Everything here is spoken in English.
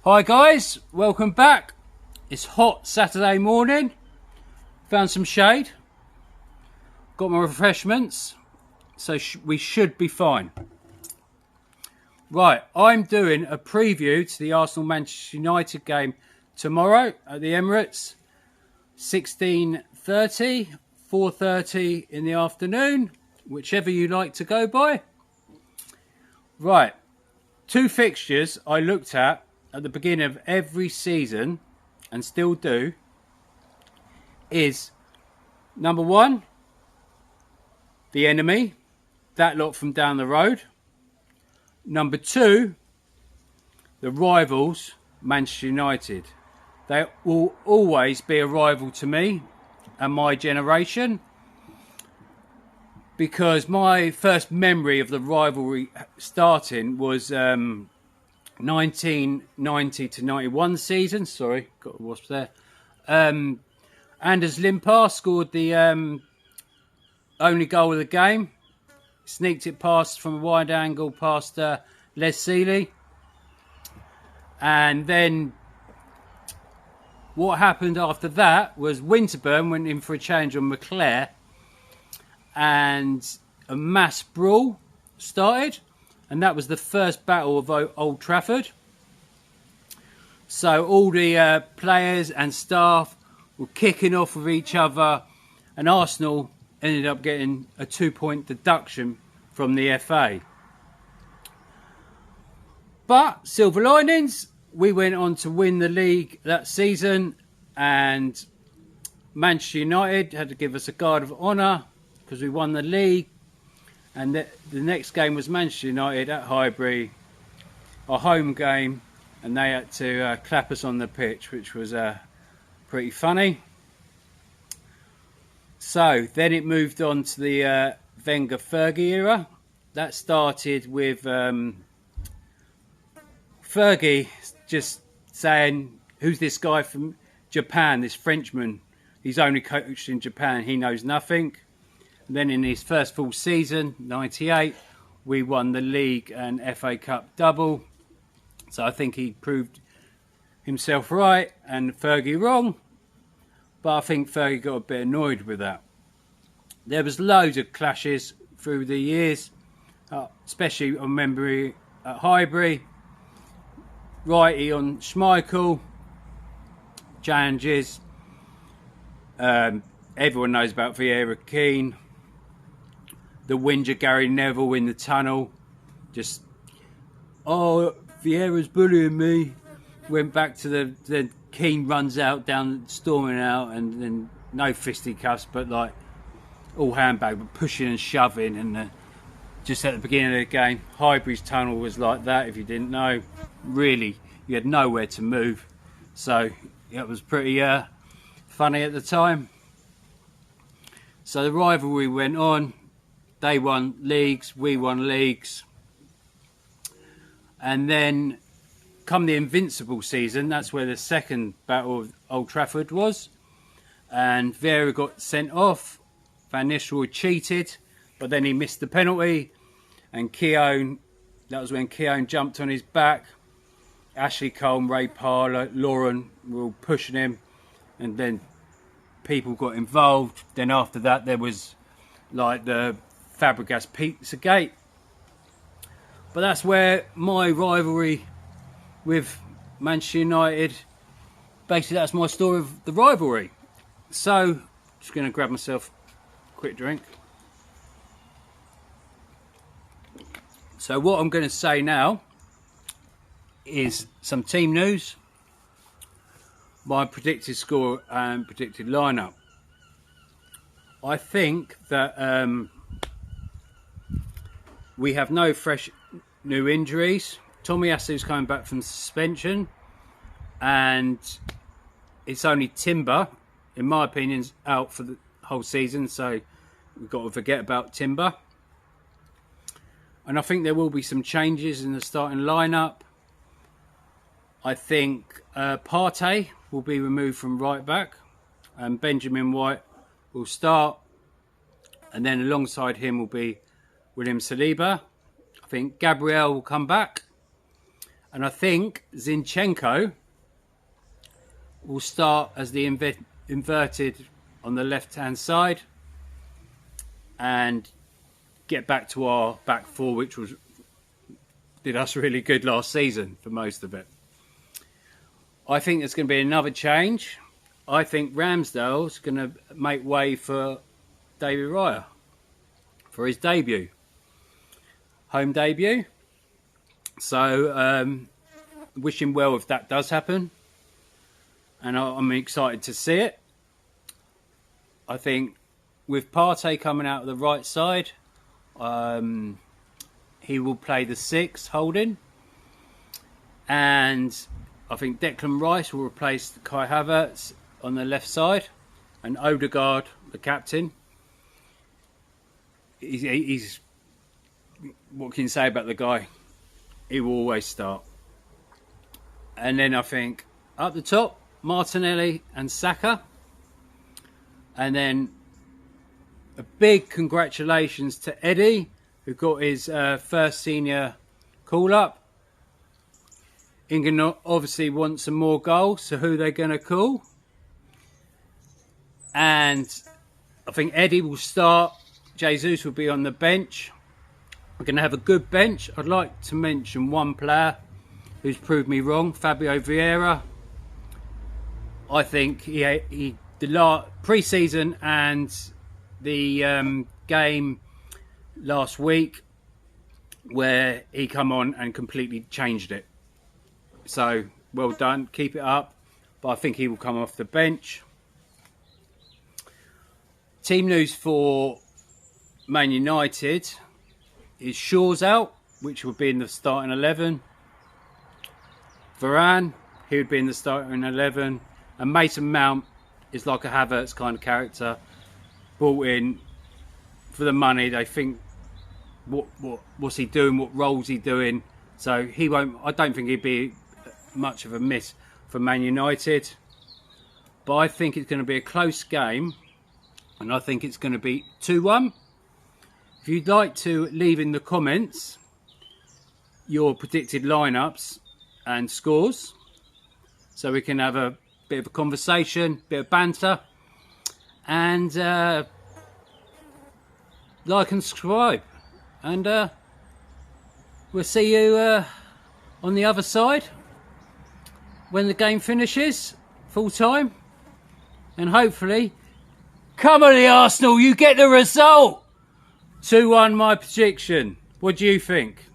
Hi guys, welcome back. It's hot Saturday morning. Found some shade. Got my refreshments. So we should be fine. Right, I'm doing a preview to the Arsenal-Manchester United game tomorrow at the Emirates. 16:30, 4:30 in the afternoon, whichever you like to go by. Right, two fixtures I looked at the beginning of every season, and still do, is number one, the enemy, that lot from down the road. Number two, the rivals, Manchester United. They will always be a rival to me and my generation, because my first memory of the rivalry starting was 1990 to 91 season. Sorry, got a wasp there. Anders Limpar scored the only goal of the game. Sneaked it past from a wide angle past Les Sealey. And then what happened after that was Winterburn went in for a change on McClare, and a mass brawl started. And that was the first battle of Old Trafford. So all the players and staff were kicking off with each other, and Arsenal ended up getting a 2-point deduction from the FA. But silver linings, we went on to win the league that season, and Manchester United had to give us a guard of honour because we won the league. And the next game was Manchester United at Highbury, our home game, and they had to clap us on the pitch, which was pretty funny. So then it moved on to the Wenger-Fergie era. That started with Fergie just saying, who's this guy from Japan, this Frenchman? He's only coached in Japan, he knows nothing. And then in his first full season, 98, we won the league and FA Cup double. So I think he proved himself right and Fergie wrong. But I think Fergie got a bit annoyed with that. There was loads of clashes through the years, especially I remember at Highbury. Righty on Schmeichel, challenges. Everyone knows about Vieira Keane. The whinger Gary Neville in the tunnel. Just, oh, Vieira's bullying me. Went back to the Keane runs out, down, storming out, and then no fisticuffs, but like all handbag, but pushing and shoving. And just at the beginning of the game, Highbury's tunnel was like that, if you didn't know. Really, you had nowhere to move. So it was pretty funny at the time. So the rivalry went on. They won leagues, we won leagues. And then come the Invincible season, that's where the second battle of Old Trafford was. And Vieira got sent off. Van Nistelrooy cheated, but then he missed the penalty. And Keown, that was when Keown jumped on his back. Ashley Cole, Ray Parlour, Lauren were all pushing him. And then people got involved. Then after that, there was like the Fabregas Pizzagate. But that's where my rivalry with Manchester United, basically that's my story of the rivalry. So, just going to grab myself a quick drink. So what I'm going to say now is some team news, my predicted score and predicted lineup. I think that we have no fresh new injuries. Tomiyasu's coming back from suspension, and it's only Timber, in my opinion, out for the whole season, so we've got to forget about Timber. And I think there will be some changes in the starting lineup. I think Partey will be removed from right back, and Benjamin White will start, and then alongside him will be William Saliba. I think Gabriel will come back, And I think Zinchenko will start as the inverted on the left-hand side and get back to our back four, which did us really good last season for most of it. I think there's going to be another change. I think Ramsdale's going to make way for David Raya for his debut, home debut. So wish him well if that does happen, and I'm excited to see it. I think with Partey coming out of the right side, he will play the 6 holding, and I think Declan Rice will replace Kai Havertz on the left side, and Odegaard, the captain. He's what can you say about the guy? He will always start. And then I think up the top, Martinelli and Saka. And then a big congratulations to Eddie, who got his first senior call-up. England obviously want some more goals, so who they're going to call. And I think Eddie will start. Jesus will be on the bench. We're going to have a good bench. I'd like to mention one player who's proved me wrong, Fabio Vieira. I think the pre-season and the game last week where he come on and completely changed it. So well done, keep it up. But I think he will come off the bench. Team news for Man United is Shaw's out, which would be in the starting 11. Varane, he would be in the starting 11. And Mason Mount is like a Havertz kind of character, brought in for the money. They think, what's he doing? What role's he doing? So he won't. I don't think he'd be much of a miss for Man United. But I think it's going to be a close game, and I think it's going to be 2-1. If you'd like to leave in the comments your predicted lineups and scores, so we can have a bit of a conversation, bit of banter, and like and subscribe. And we'll see you on the other side when the game finishes full time, and hopefully, come on the Arsenal, you get the result. 2-1 my prediction. What do you think?